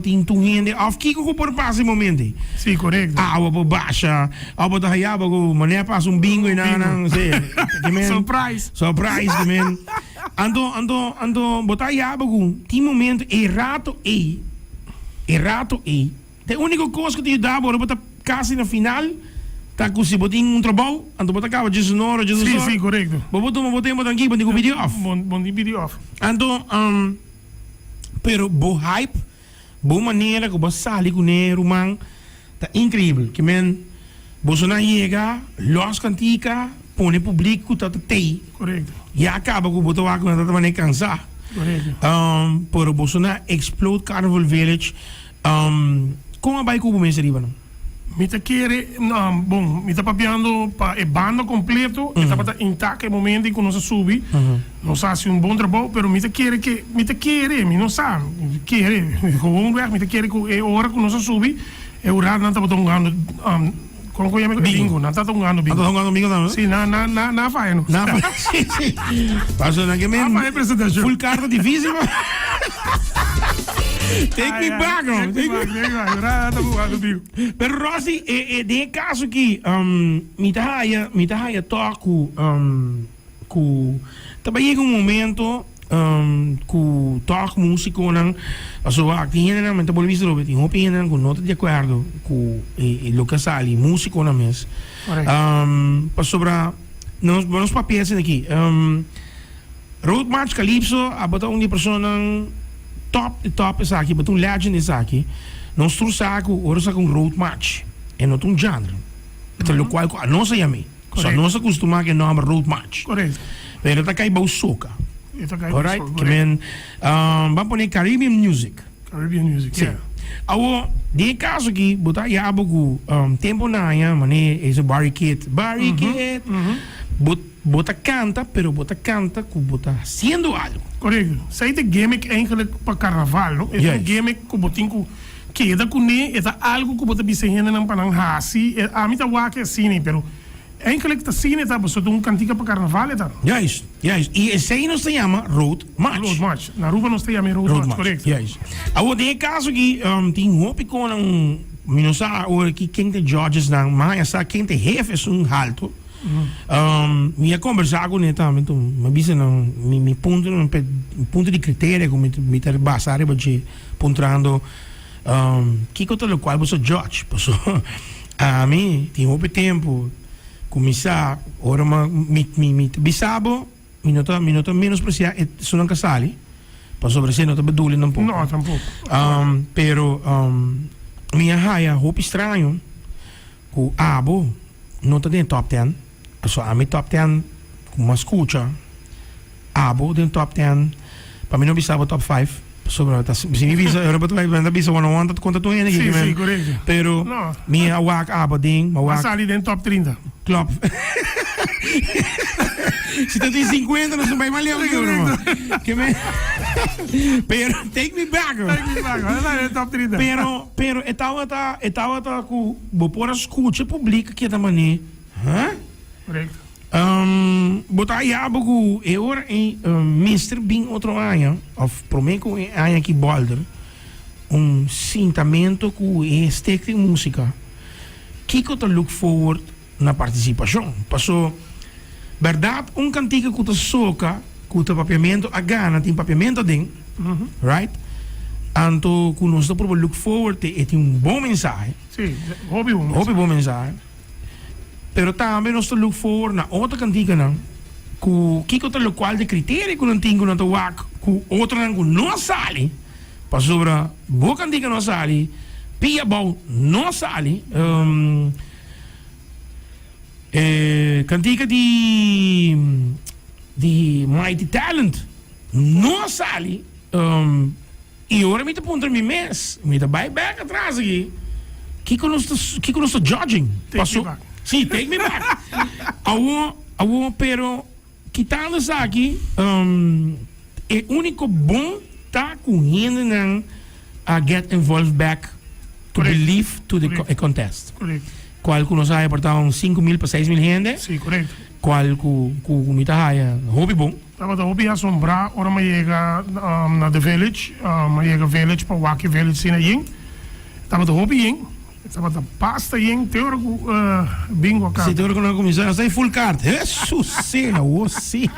tu gente of kiko ko por passa momento. Sì, corretto. Awa po basha, awa ta hayaba ko mané pas un bingo na nang say. Surprise. Surprise, man. Ando botayaba ko ti momento errato e. Te único coisa que te dá bora bota quase na final. Tá com se botin um trabalho, ando bota cava de sonoro, de sonoro. Sì, corretto. Boboto mo botem botan aqui, botem com video off. Buon di video off. Ando pero bo hype, bo maneira que bo sali com ne rumang, tá incrível. Que men Bolsonaro chega, los cantica, põe público tá tei. Corretto. E acaba com boto aqui na tá maneira cansar. Corretto. Pero Bolsonaro explode Carnival Village. Como vai com o mês riba não? Mi te quiere, bom, mi sta papiando pa e bando completo, e sta pata intact e momento in cui non si subi, non sa se un buon trabalho, però mi te quiere, mi non sa, quiere, gewoon weg, mi te quiere e ora che non si subi, e ora non sta patongando, come si chiama? Bingo, non sta patongando bingo. Ando jogando bingo não? Sì, na fai, no? Na fai, sì. Passa na que men. Na fai presentazione. Full carta difícil, mas. Take me back, man. Take me back. Ora sta jogando bingo. Pero Rossi, de caso que me tá toco também chega momento que toco músico não a sua actividade não me visto lo beti opinião com não de acordo com lo que sale músico na mes para sobra nos papéis aqui Road March Calypso a botar uma pessoa top is aqui, but um legend is aqui. Nós trouxemos o Road March. É não um gênero. Então, o qual não se chama. Só não se costuma que nome Road March. Correto. Pero tá cai soca. Alright? Que men, vamos pôr Caribbean Music. Caribbean Music, sim. Awo, de caso aqui, botar yabo com tempo na ya, mané, esse barricade. Bota canta, pero bota canta que bota haciendo algo. Correcto. Zij de gimmick eigenlijk para carnaval, no? Es un gimmick que botinho que da kune, é algo que bota bisehena nan panang hasi, a mim tá wake cine, pero eigenlijk tá cine tá boso um cantica para carnaval tá. Juist. E esse aí não se chama Road March. Road March. Na Aruba não se chama Road March, correto. Juist. Agora, de caso que tem hoop com não sei o que quem te judges não, mas quem te jefe é um alto. Minha conversar com ele também, me disse não, me ponto de critério como me ter basar para te pontrando que coisa lo qual você judge, passou a mim tem muito tempo começar ora me bisabo minuto menos preciar isso não casale para sobre se não te bedule não pouco não tampouco pero minha raia roupa estranho com abo não está dentro top 10. So, a mi top 10, kung maskucha, abo din top 10, para mim não bisava top 5. Sobra, se me visa, eu repito, eu bisa 101, conta tu ainda. Sim, correto. Pero, minha awak abo din, mas ali dentro top 30. Klopt. Se tu tem 50, não sou bem mal irmão. Pero, take me back. Olha top 30. Pero, estava com, vou pôr a escuta pública que é da maneira. Hã? Correto. Botar yabo ku ora em Mr. Bing outro ano, of promeco ano aqui Boulder, sentimento ku este de música. Que eu look forward na participação. Passou, verdade, cantiga que tu soca, que tu papiamento a gana, tem papiamento dentro, right? Anto que nós estamos look forward e tem bom mensagem. Sim, hobby bom mensagem. Pero também nós look forward na outra cantiga não, que o lo qual de critério que não tem que não tocar, que outra não sale, para sobre boa cantiga não sale, pia bom não sale, cantiga de Mighty Talent não sale, e agora me te ponto mi mês, me te vai back atrás aqui, que nós judging, passou. Sim, take me back. Pero quitando isso aqui, é único bom tá com gente não a get involved back to believe to the contest. Correto. Qual que nós aí portavam 5,000 para 6,000 gente. Sim, correto. qual ku mita haya hobby bom. Tava da hobby assombrar, ora me llega na the village, me llega village pa waki village sina ying. Tava da hobby ying. Tava da pasta ying, teórico bingo cá. Se teórico não começar, sai full card. Jesus, cena, você.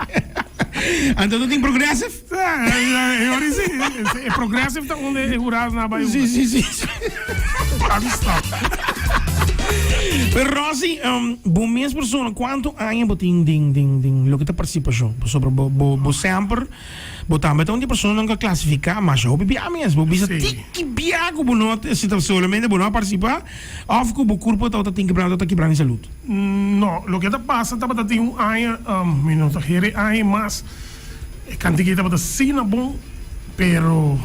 Então tu tem progressive? Eu disse, é progressive tá onde é rural na Bahia. Sim. Sabe está. Pero Rossi, bom mesmo persona, quanto anos você tem lo que tá participação? Sobre bo sempre, botar mas onde pessoa não classificar, mas eu bebia mesmo, bisa tiki biago bonote, se tá solamente bono participar, of que o corpo tá quebrando em saúde. No, lo que tá passa, tá para ter ano, minuto here ano, mas cantiga tá para sina bom, pero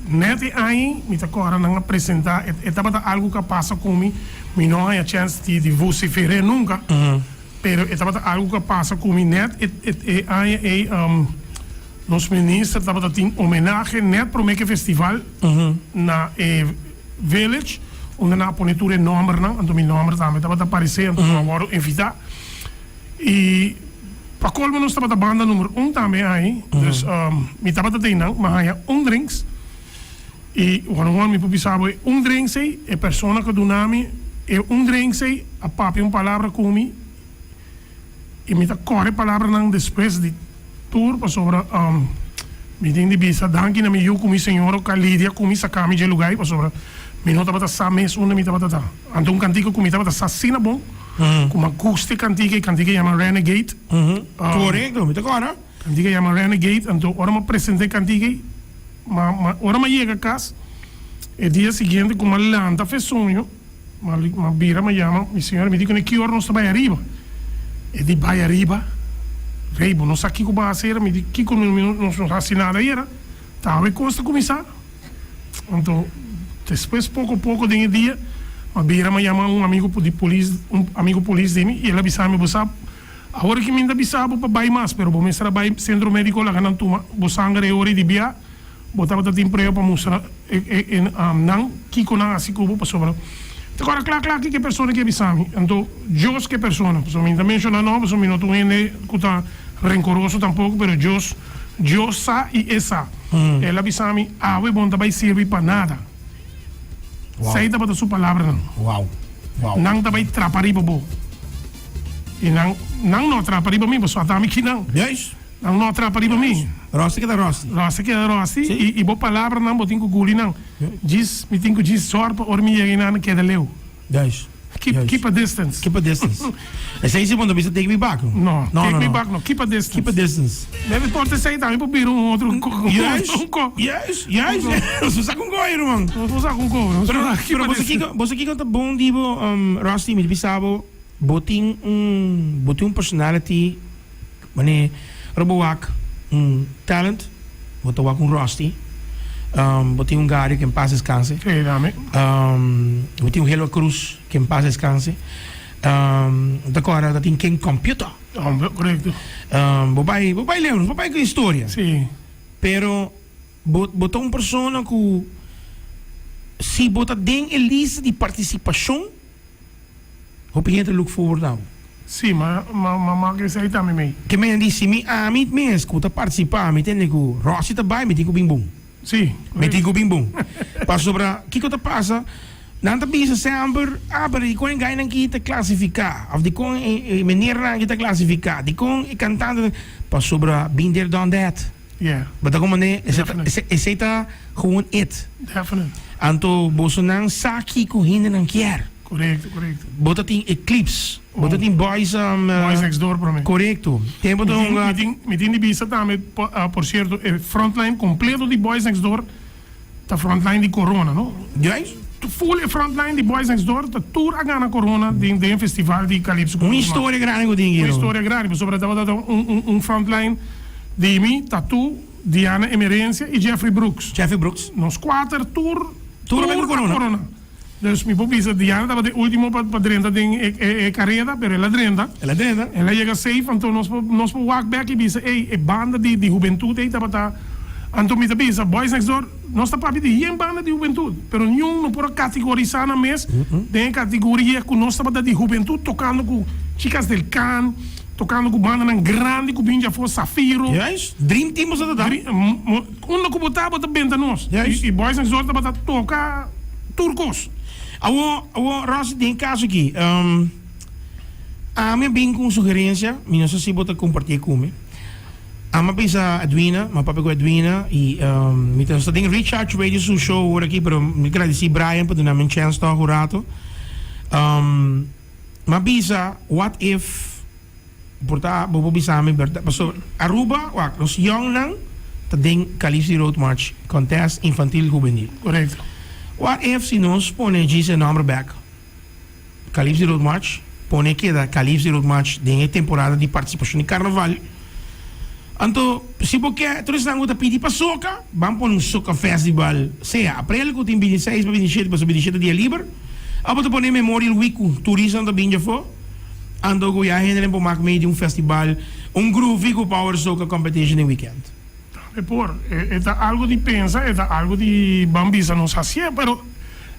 nete aí, me tá agora não apresentar, tá para algo que passa comigo. Mi não há chance de vociferar nunca, pero estava algo que passa com mi net nos ministros estava tem homenagem net para o festival na village onde na ponitura nome não, então mi nome também estava aparecendo, então agora invitar e para colmo nós estava banda número 1 também aí, dus mi estava tem não, mas há drinks e quando mi publicava drinks aí é pessoa que do nome drink sei a papi palavra comi e me corre palavra não depois de tour para sobre me tem de bisa danke na me eu comi senhora Calidia comi sacami de lugar para sobre me não tava sa mês onde me tava tá então cantigo comi tava sacina bom com acústica cantiga chama Renegade correto me tá agora cantiga chama Renegade então ora me apresentei cantiga ora me chega a casa e dia seguinte com uma lanta fez sonho ma bira mi chiama, mi signore mi dicono che ora non sta vai arriba e di vai arriba Reibo non sa chi come sera mi dice chi con non sono assinata ieri stava costa commissar então depois pouco de dia ma bira mi chiama un amigo polícia de mim e ele avisava me você agora que me ainda avisava para vai mais pero vou mostrar vai centro médico lá ganhando tuma bosangre ori di bia botava da tempo para mostrar não que com a assim como para sobrar. Agora, claro que pessoa que avisami. Então, Deus que pessoa. Porque me menciona não, porque me não estou indo que está rancoroso tampouco, mas Deus sabe e essa. Ele avisami, we bom vai servir para nada. Saída para sua palavra não. Uau. Não vai trapari para bo. E não trapari para mim, mas só tá me que não. Yes. Não trapari para mim. Rossi que da Rossi. E boa palavra não, botinho guli não. Diz, me tenho diz sorpa, ormia e nada que é de leu. Yes. Keep a distance. Essa aí se quando você take me back. No, take me back, no. Keep a distance. Deve pode sair também para vir outro. Yes. Você sabe com goi, irmão. Você sabe com goi. Pero você que conta bom dibo Rossi me bisabo, botin personality, mane roboak talent, botou com Rusty, botei Gary que em paz descanse, botei Hello Cruz que em paz descanse, agora tem quem computer, correto, bobai lembro, bobai com história, sim, pero botou pessoa que se botar dentro da lista de participação, o cliente look forward now. Sim, mas que sei também. Que me disse, a mim escuta participar, me tem que Rossi também, me tem que bem bom. Sim. Me tem que bem bom. Para sobre, que coisa passa? Não tá bisa sempre, pero de quando ganha que te classificar, of de quando maneira que te classificar, de quando cantando, para sobre, been there, done that. Yeah. Maar dan komen nee, is het gewoon it. Definitely. Anto Bolsonaro saki ko hindi ng kier. Correcto. Bota ting Eclipse. Bota ting Boys Boys Next Door para mim. Correcto. Tempo do me tem de vista também, por certo, frontline completo de Boys Next Door, tá frontline de Corona, não? Juist? Full frontline de Boys Next Door, tá tour a na Corona de festival de Calypso. Uma história grande que tem Uma história grande, sobretudo frontline de mim, Tatu, Diana Emerência e Jeffrey Brooks. Nos 4 tour a Corona. Dus mi popisa Diana estava de último para drenta de carreira, pero ela drenta. Ela chega safe, então nós walk back e bisa, a banda de juventude aí estava então me bisa Boys Next Door, nós tá papi de banda de juventude, pero nenhum não pode categorizar na mês, tem categoria que nós estava de juventude tocando com chicas del can, tocando com banda nan grande, com binja for Safiro. Juist. Dream Team was dat dan? Onda com botar, bota benta nós. Juist. E boys en zorta bota toca turcos. Awo, Rossi, tem caso aqui. A minha bem com sugerência, minha só se bota compartilhar comigo. A minha pensa Edwina, minha papai com Edwina, e me tem Richard Radio su show por aqui, pero me agradeci Brian por dar me chance to rato. Minha pensa, what if porta bobo bisa me berda, paso Aruba, wak, los young lang, tem Calypso Road March contest infantil juvenil. Correcto. What if se nós pone esse number back? Calypso Road March, pone que da Calypso Road March tem temporada de participação de carnaval. Então, se você todos estão a pedir para soca, vamos pôr soca festival, seja abril que tem 26 para 27 para 27 dia livre, ou você pôr Memorial Week, turismo da binja for, então go já henren para marcar meio de festival, groove com power soca competition em weekend. É algo de pensa, é algo de bambisa não sacia, pero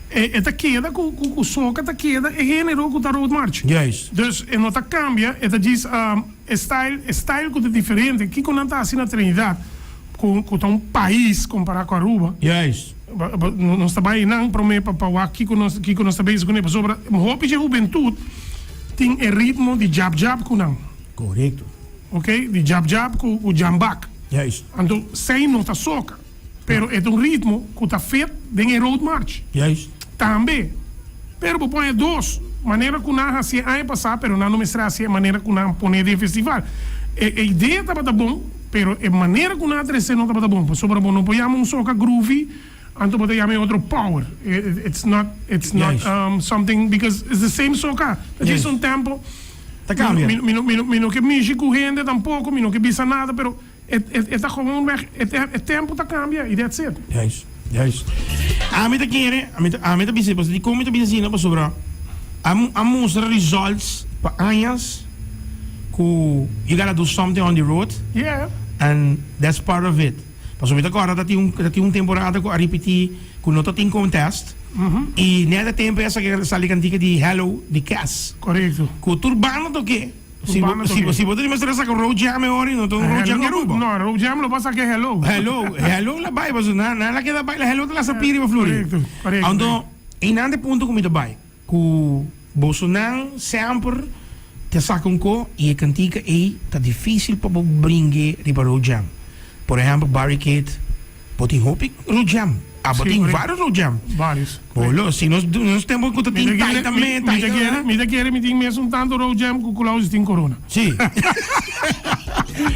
é queda com soca, é queda é gênero com a road march. Yes. Dus não tá cambia, diz style que é diferente, que quando tá assim na Trinidad, com país comparado com Aruba. Yes. Não está bem não para mim para o aqui que nós está bem com ele sobre hope de juventude tem o ritmo de jab com não. Correto. Ok? De jab com o jambak. Yes. Então, sem não está soca, pero é ritmo que está feito de road march. Yes. Também. Pero põe dois maneira que não assim aí passar, pero não mostrar assim maneira que não põe de festival. A ideia tá bom, pero a maneira que não trazer não tá bom. Sobre bom não põe soca groovy, então pode chamar outro power. It's not something because it's the same soca. Yes. Um tempo. Tá cambia. Mino que mexe com gente tampouco, mino que bisa nada, pero está gewoon weg. Het tempo tá cambia e that's it. Juist. A mim tá querendo, a mim tá pensando, de como tá pensando para sobre a mostrar results para anos que you gotta do something on the road. Yeah. And that's part of it. Paso mita agora tá tem temporada que a repetir que não tá tem contest. E nada tempo essa que sale cantica de Hello de Cass. Correto. Que turbano do que? Se você mostrar essa com Road Jam agora, não tô Road Jam Aruba. No, Road Jam lo pasa que Hello. Hello la vai, mas na queda vai, Hello de la sapiri para Florida. Correto. Então, em nada ponto como vai, que Bolsonaro sempre te sacam co e a cantica aí tá difícil para brincar para Road Jam. Por exemplo, Barricade, pode hopi Road Jam. Tem vários Road Jam. Vários. Bolo, se nós temos que ter tight também, me quer me tem mesmo tanto Road Jam que o Klaus tem corona. Sim.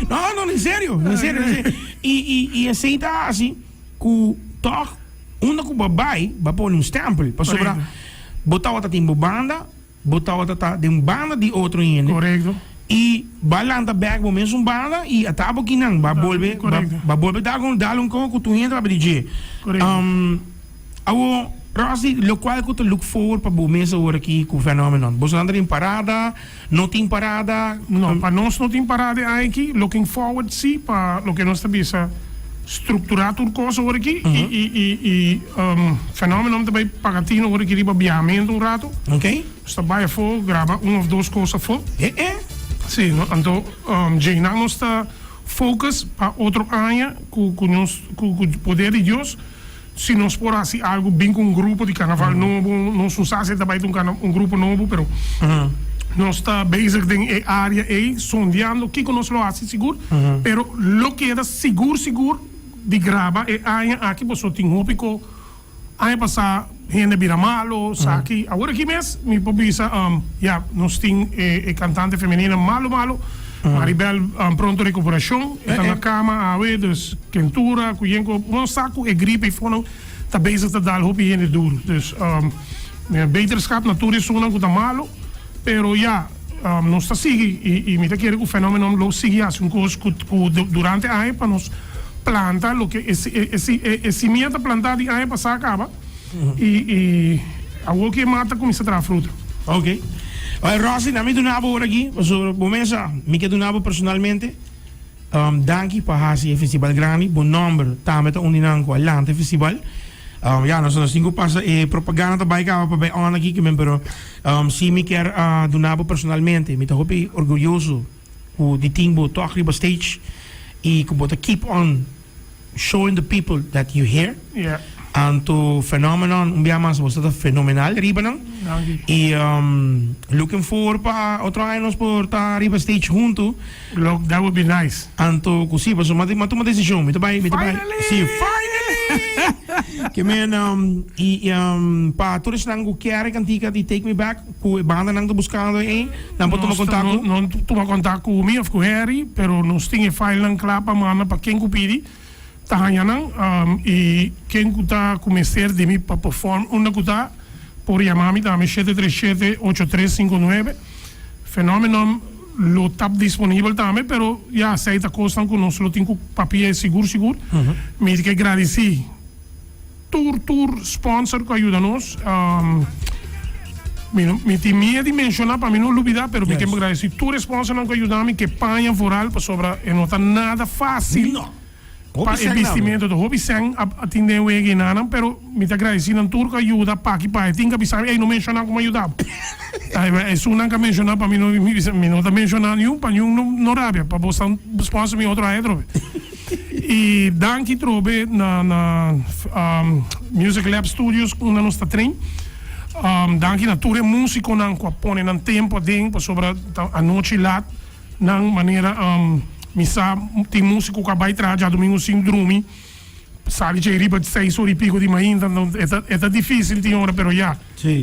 Não, em sério. E assim tá assim, que toch, onde que vai pôr stempel, para sobrar, botar outra tem banda, botar outra tem banda de outro ainda. Correto. E balanda back mo mesmo banda e atabo que não vai volver dar um com tu entra para DJ. Awo Rossi, lo qual que tu look forward para o mês agora aqui com o fenômeno. Você anda em parada, não tem parada? Não, para nós não tem parada aqui. Looking forward sim para o que nós estamos estruturar tudo coisa agora aqui e fenômeno também pagatino agora aqui para viamento rato. Ok. Está bem for grava uma ou duas coisas for. Sim, então já não está focus para outro ano com o poder de Deus. Se nós for assim algo bem com grupo de carnaval novo, nós usamos também grupo novo, pero nós está bezig em área aí, sondeando que nós lo assim seguro, pero lo que é seguro de grava é aqui você tem hópico, aí passar gente vira malo, sabe? Agora aqui mesmo, me pobisa, nós tem cantante feminina malo, Maribel pronto recuperação, está na cama, dus quentura, cuyenco, um saco e gripe, e está bezig te dar hopi gente duro. Dus beterschap natuurlijk is zo'n goed malo, pero nós está sigue e me quer que o fenômeno lo sigue assim durante a época nós planta lo que esse mieta plantada de a época se acaba e algo que mata começa a dar fruta. Ok. Rossi, na me donava por aqui, começa me que donava personalmente. Danke para esse festival grande, bom número, também tá unindo com Atlanta festival. Nós cinco passa propaganda também para bem on aqui que me pero se me quer donava personalmente, me tá hopi orgulhoso ku die team bo talk riba stage e ku bo keep on showing the people that you here. Yeah. Anto phenomenon umbiamas was dat fenomenal riba nang. Dank je. E looking for pa otro años por ta riba stage junto. Look, that would be nice. Anto così posso ma tu decision mi tabai Finally! sì finally che men pa tu res nangu chiare cantica di Take Me Back ku banda nang buscando dan po tu ma contato Non tu ma contato con me of con Harry, pero non stinge file lang klapa mana pa ken ku pidi. Tahanya nang e ken ku ta começar de mi pa perform una ku ta por llamami da me 737-8359. Fenomenon lo tap disponível também, pero já aceita costan com nós lo tenho papel seguro. Me que agradeci tour sponsor que ajuda nós. Me tinha de mencionar para mim não olvidar, pero me que agradeci tour sponsor que ajuda-me que panha foral para sobra e não tá nada fácil. no Para investimento do hobby sang atender o egenanan, pero me tá agradecido na tour que ajuda para que para tinha que saber não mencionar como ajudar. É uma que mencionar para mim não tá mencionar nenhum para nenhum não rabia para você sponsor me outro aí trobe. E danke trobe na Music Lab Studios na nossa trem. Danke na tour músico nan com pone nan tempo dentro sobre a noite lá na maneira misa tem músico que vai trazer domingo sem dormir. Sali c'è riba 6 ore e pico di manhã, então é difícil de hora, pero já.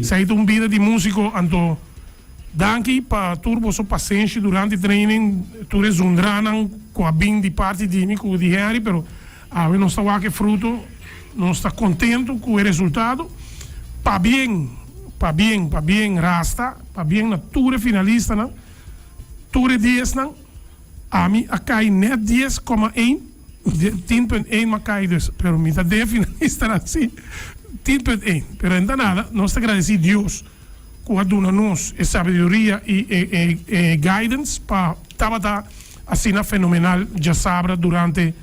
Sai de vida de músico, então danke para turbo so paciência durante training, tu resundranan com a bem de parte de mim com o diário, pero não está lá que fruto, não está contente com o resultado. Pa bem rasta, pa bem na tour finalista, na tour 10 na, a mim a cai net 10,1. 10,1 macai dus, pero mi tá finalista assim 10,1, pero ainda nada, nós agradecemos Deus que aduna nos e sabedoria e guidance para tabata assim fenomenal já sabra durante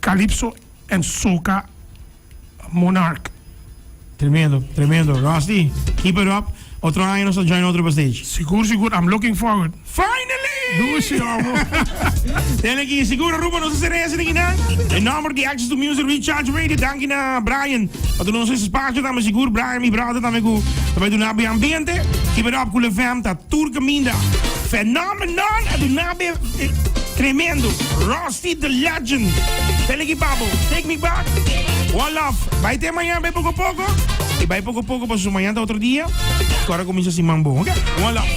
Calypso and Soca Monarch. Tremendo. Rusty, keep it up. Otro año nos join otro stage. Seguro, I'm looking forward. Finally! Doe ze allemaal. Tenen aqui, seguro, Ruben, não se será aqui, né? Em nome de Access to Music Recharge Radio, danke na Brian. Para não se espaço, também seguro, Brian, meu brother, também com do nabe ambiente. Keep it up, Cool FM, tá turca minda. Phenomenon, do nabe tremendo. Rusty the Legend. Tenen aqui, Pablo, Take Me Back. One Love. Vai ter amanhã, vai pouco a pouco. E vai pouco a pouco, para amanhã, outro dia. Agora começa assim, mambo, ok? One Love.